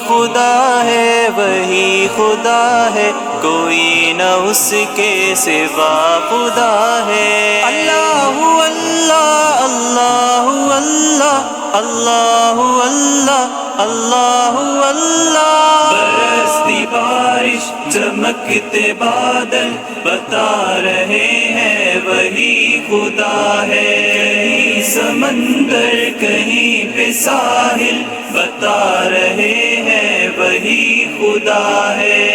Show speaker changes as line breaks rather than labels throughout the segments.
خدا ہے وہی خدا ہے، کوئی نہ اس کے سوا خدا ہے۔ اللہ اللہ اللہ اللہ اللہ اللہ اللہ اللہ۔ برستی بارش چمکتے بادل بتا رہے ہیں وہی خدا ہے، کہیں سمندر کہیں پہ ساحل بتا رہے ہیں وہی خدا ہے۔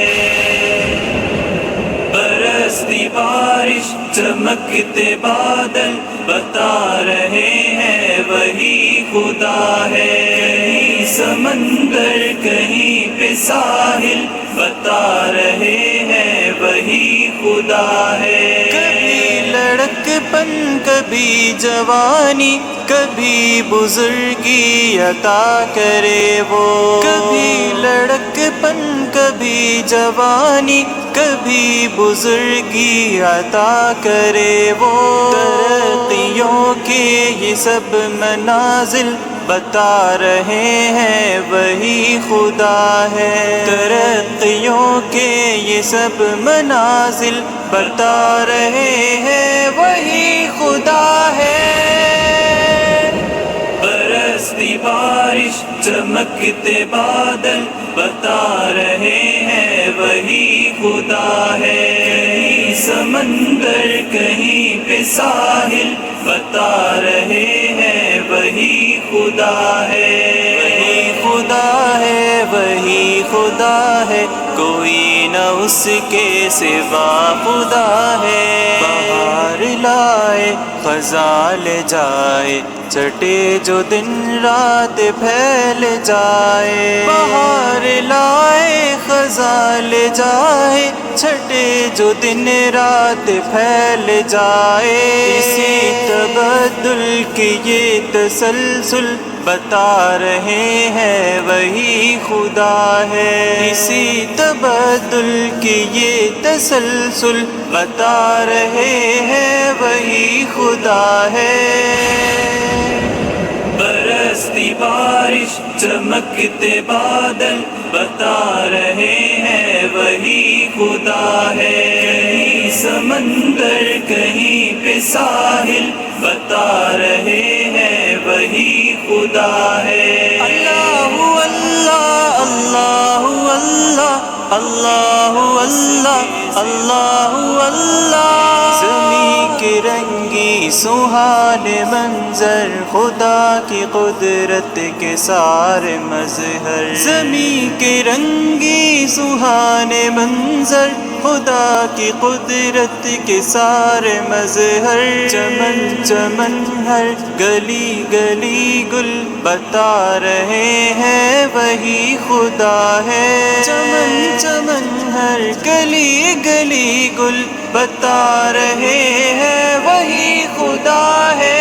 برستی بارش چمکتے بادل بتا رہے ہیں وہی خدا ہے، کہیں سمندر کہیں پہ ساحل بتا رہے ہیں وہی خدا ہے۔ کبھی لڑک پن کبھی جوانی، کبھی بزرگی عطا کرے وہ، کبھی لڑک پن کبھی جوانی، کبھی بزرگی عطا کرے وہ۔ ترقیوں کے یہ سب منازل بتا رہے ہیں وہی خدا ہے، ترقیوں کے یہ سب منازل بتا رہے ہیں وہی خدا ہے۔ برستی بارش چمکتے بادل بتا رہے ہیں وہی خدا ہے، کہیں سمندر کہیں پہ ساحل بتا رہے ہیں وہی خدا ہے۔ وہی خدا ہے وہی خدا ہے، کوئی نہ اس کے سوا خدا ہے۔ بہار لائے خزاں لے جائے، چٹے جو دن رات پھیل جائے۔ بہار لائے خزاں لے جائے، چھٹے جو دن رات پھیل جائے۔ اسی تبدل کی یہ تسلسل بتا رہے ہیں وہی خدا ہے، اسی تبدل کی یہ تسلسل بتا رہے ہیں وہی خدا ہے۔ برستی بارش چمکتے بادل بتا رہے ہیں وہی خدا ہے، کہیں سمندر کہیں پہ ساحل بتا رہے ہیں وہی خدا ہے۔ اللہ اللہ اللہ اللہ اللہ اللہ اللہ اللہ۔ زمیں کے رنگی سہانے منظر، خدا کی قدرت کے سارے مظہر۔ زمیں کے رنگی سہانے منظر، خدا کی قدرت کے سارے مظہر۔ چمن چمن ہر گلی گلی گل بتا رہے ہیں وہی خدا ہے، چمن چمن ہر گلی گلی گل بتا رہے ہیں وہی خدا ہے۔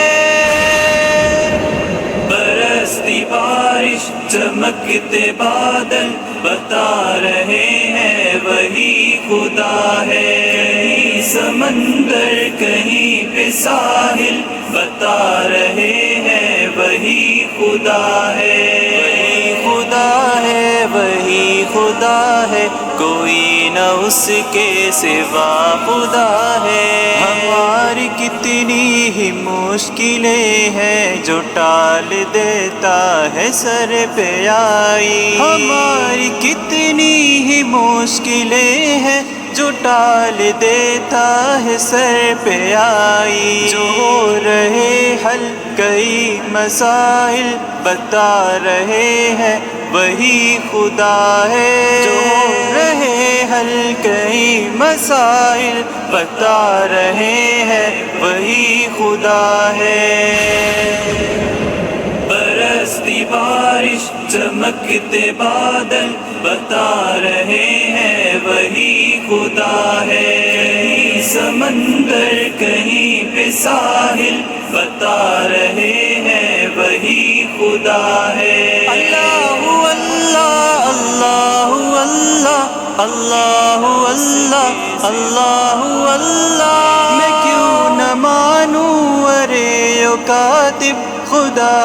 برستی بارش چمکتے بادل بتا رہے ہیں وہی خدا ہے، کہیں سمندر کہیں پہ ساحل بتا رہے ہیں وہی خدا ہے۔ وہی خدا ہے وہی خدا ہے، کوئی نہ اس کے سوا خدا ہے۔ ہماری کتنی ہی مشکلیں ہیں جو ٹال دیتا ہے سر پہ آئی، ہماری کتنی ہی مشکلیں ہیں جو ٹال دیتا ہے سر پہ آئی۔ جو ہو رہے حل کئی مسائل بتا رہے ہیں وہی خدا ہے، جو ہو رہے حل کئی مسائل بتا رہے ہیں وہی خدا ہے۔ برستی بارش چمکتے بادل بتا رہے ہیں وہی خدا ہے، کہیں سمندر کہیں پہ ساحل بتا رہے ہیں وہی خدا ہے۔ اللہ اللہ اللہ اللہ اللہ اللہ اللہ اللہ۔ میں کیوں نہ مانوں ارے او کاتب خدا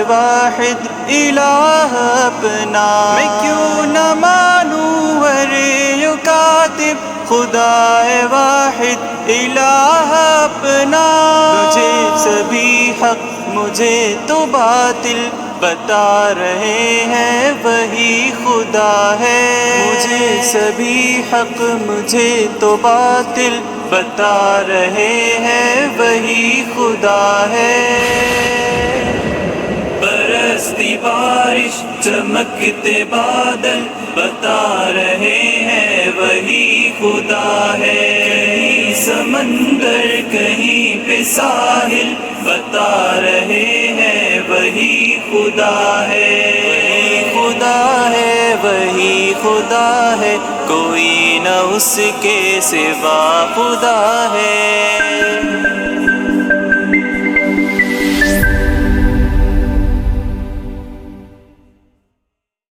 واحد الہ اپنا، میں کیوں نہ مانوں ہر یکاتب خدا واحد الہ اپنا. مجھے سبھی حق مجھے تو باطل بتا رہے ہیں وہی خدا ہے. مجھے سبھی حق مجھے تو باطل بتا رہے ہیں وہی خدا ہے. برستی بارش چمکتے بادل بتا رہے ہیں وہی خدا ہے. کہیں سمندر کہیں پہ ساحل بتا رہے ہیں وہی خدا ہے. وہی خدا ہے وہی خدا ہے، کوئی نہ اس کے سوا خدا ہے.